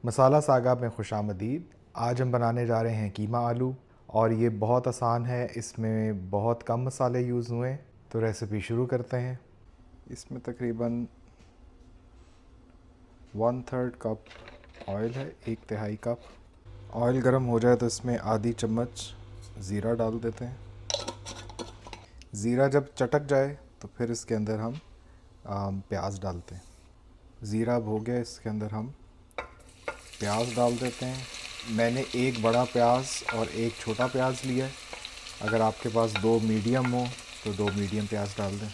मसाला saga में खुशामदीद। आज हम बनाने जा रहे हैं कीमा आलू और ये बहुत आसान है। इसमें बहुत कम मसाले यूज़ हुए। तो रेसिपी शुरू करते हैं। इसमें तकरीबन 1/3 कप ऑयल है, 1/3 कप। ऑयल गर्म हो जाए तो इसमें आधी चम्मच ज़ीरा डाल देते हैं। ज़ीरा जब चटक जाए तो फिर इसके अंदर हम प्याज डालते हैं। ज़ीरा हो गया, इसके अंदर हम प्याज डाल देते हैं। मैंने एक बड़ा प्याज और एक छोटा प्याज लिया है। अगर आपके पास दो मीडियम हो तो दो मीडियम प्याज डाल दें।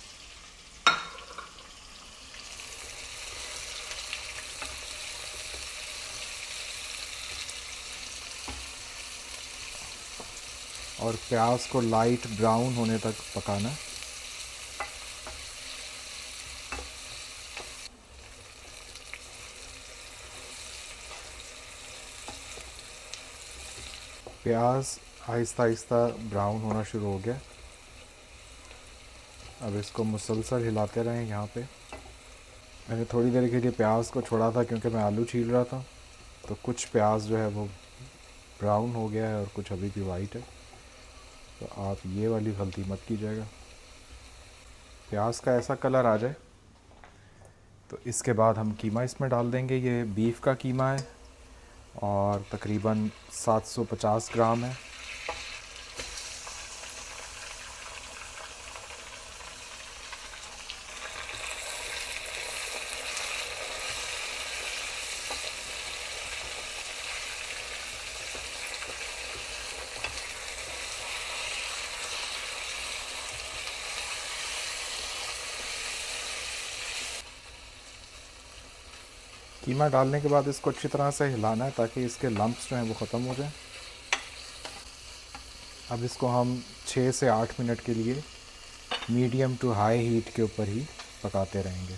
और प्याज को लाइट ब्राउन होने तक पकाना। प्याज आहिस्ता आहिस्ता ब्राउन होना शुरू हो गया। अब इसको मुसलसल हिलाते रहें। यहाँ पे मैंने थोड़ी देर के लिए प्याज को छोड़ा था क्योंकि मैं आलू छील रहा था, तो कुछ प्याज जो है वो ब्राउन हो गया है और कुछ अभी भी वाइट है। तो आप ये वाली गलती मत कीजिएगा। प्याज का ऐसा कलर आ जाए तो इसके बाद हम कीमा इसमें डाल देंगे। ये बीफ का कीमा है और तकरीबन 750 ग्राम है। कीमा डालने के बाद इसको अच्छी तरह से हिलाना है ताकि इसके लम्प्स जो हैं वो ख़त्म हो जाएं। अब इसको हम 6 से 8 मिनट के लिए मीडियम टू हाई हीट के ऊपर ही पकाते रहेंगे।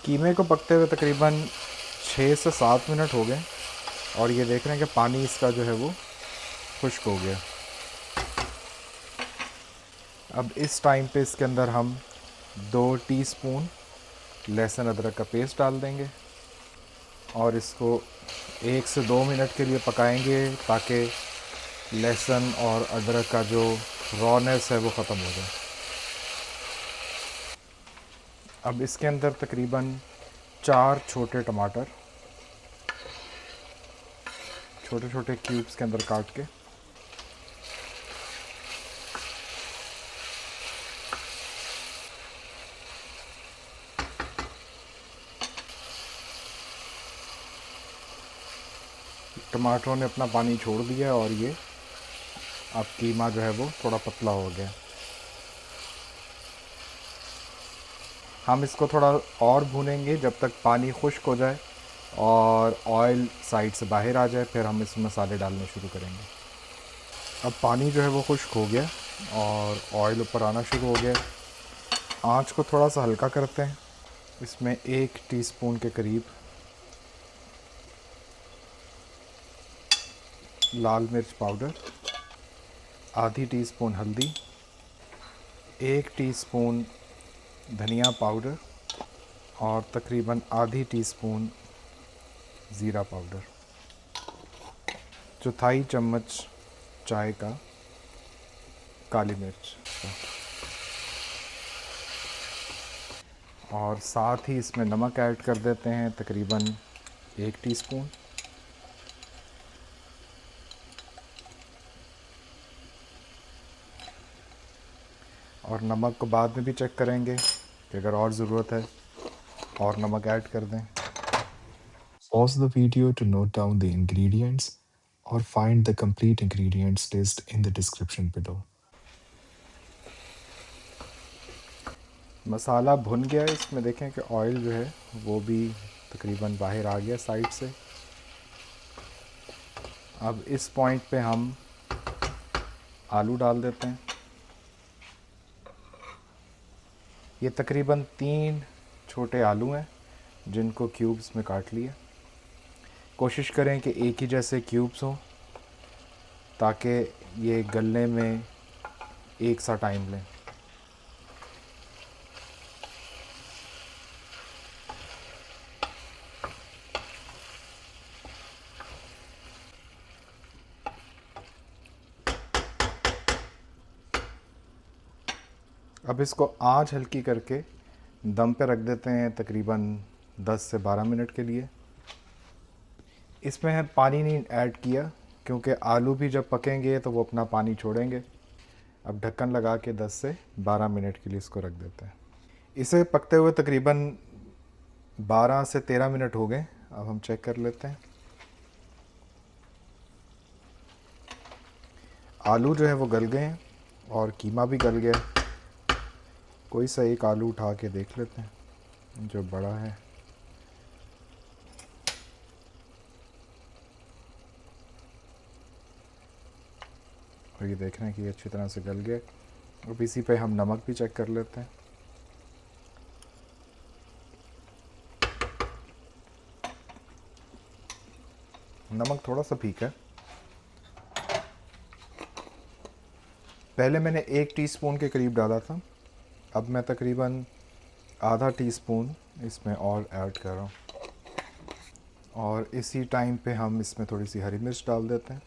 कीमे को पकते हुए तकरीबन 6 से 7 मिनट हो गए और ये देख रहे हैं कि पानी इसका जो है वो खुश्क हो गया। अब इस टाइम पे इसके अंदर हम 2 टीस्पून लहसुन अदरक का पेस्ट डाल देंगे और इसको 1 से 2 मिनट के लिए पकाएंगे ताकि लहसुन और अदरक का जो रॉनेस है वो ख़त्म हो जाए। अब इसके अंदर तकरीबन 4 छोटे टमाटर छोटे छोटे क्यूब्स के अंदर काट के, टमाटरों ने अपना पानी छोड़ दिया और ये अब कीमा जो है वो थोड़ा पतला हो गया। हम इसको थोड़ा और भूनेंगे जब तक पानी खुश्क हो जाए और ऑयल साइड से बाहर आ जाए, फिर हम इसमें मसाले डालने शुरू करेंगे। अब पानी जो है वो खुश्क हो गया और ऑयल ऊपर आना शुरू हो गया। आँच को थोड़ा सा हल्का करते हैं। इसमें 1 टीस्पून के करीब लाल मिर्च पाउडर, आधी टीस्पून हल्दी, 1 टीस्पून धनिया पाउडर और तकरीबन आधी टीस्पून ज़ीरा पाउडर, चौथाई चम्मच चाय का काली मिर्च और साथ ही इसमें नमक ऐड कर देते हैं तकरीबन 1 टीस्पून। और नमक को बाद में भी चेक करेंगे कि अगर और ज़रूरत है और नमक ऐड कर दें। Pause the video to note down the ingredients or find the complete ingredients list in the description below. मसाला भुन गया है। इसमें देखें कि ऑयल जो है वो भी तकरीबन बाहर आ गया साइड से। अब इस पॉइंट पे हम आलू डाल देते हैं। ये तकरीबन 3 छोटे आलू हैं जिनको क्यूब्स में काट लिया। कोशिश करें कि एक ही जैसे क्यूब्स हों ताकि ये गलने में एक सा टाइम लें। अब इसको आंच हल्की करके दम पे रख देते हैं तकरीबन 10 से 12 मिनट के लिए। इसमें है पानी नहीं ऐड किया क्योंकि आलू भी जब पकेंगे तो वो अपना पानी छोड़ेंगे। अब ढक्कन लगा के 10 से 12 मिनट के लिए इसको रख देते हैं। इसे पकते हुए तकरीबन 12 से 13 मिनट हो गए। अब हम चेक कर लेते हैं। आलू जो है वो गल गए हैं और कीमा भी गल गया। कोई सा एक आलू उठा के देख लेते हैं जो बड़ा है। और ये देख रहे हैं कि ये अच्छी तरह से गल गया। अब इसी पे हम नमक भी चेक कर लेते हैं। नमक थोड़ा सा फीका है। पहले मैंने 1 टीस्पून के करीब डाला था, अब मैं तकरीबन आधा टीस्पून इसमें और ऐड कर रहा हूँ। और इसी टाइम पे हम इसमें थोड़ी सी हरी मिर्च डाल देते हैं।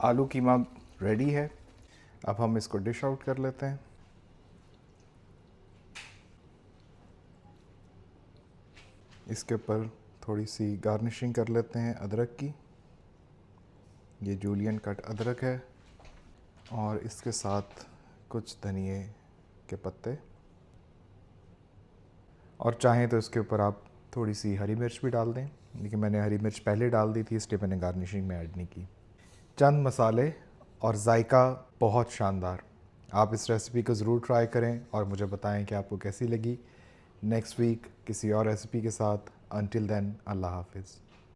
आलू कीमा रेडी है। अब हम इसको डिश आउट कर लेते हैं। इसके ऊपर थोड़ी सी गार्निशिंग कर लेते हैं अदरक की। ये जूलियन कट अदरक है और इसके साथ कुछ धनिए के पत्ते, और चाहें तो इसके ऊपर आप थोड़ी सी हरी मिर्च भी डाल दें, लेकिन मैंने हरी मिर्च पहले डाल दी थी इसलिए मैंने गार्निशिंग में ऐड नहीं की। चंद मसाले और जायका बहुत शानदार। आप इस रेसिपी को ज़रूर ट्राई करें और मुझे बताएं कि आपको कैसी लगी। नेक्स्ट वीक किसी और रेसिपी के साथ। अंटिल देन, अल्लाह हाफिज़।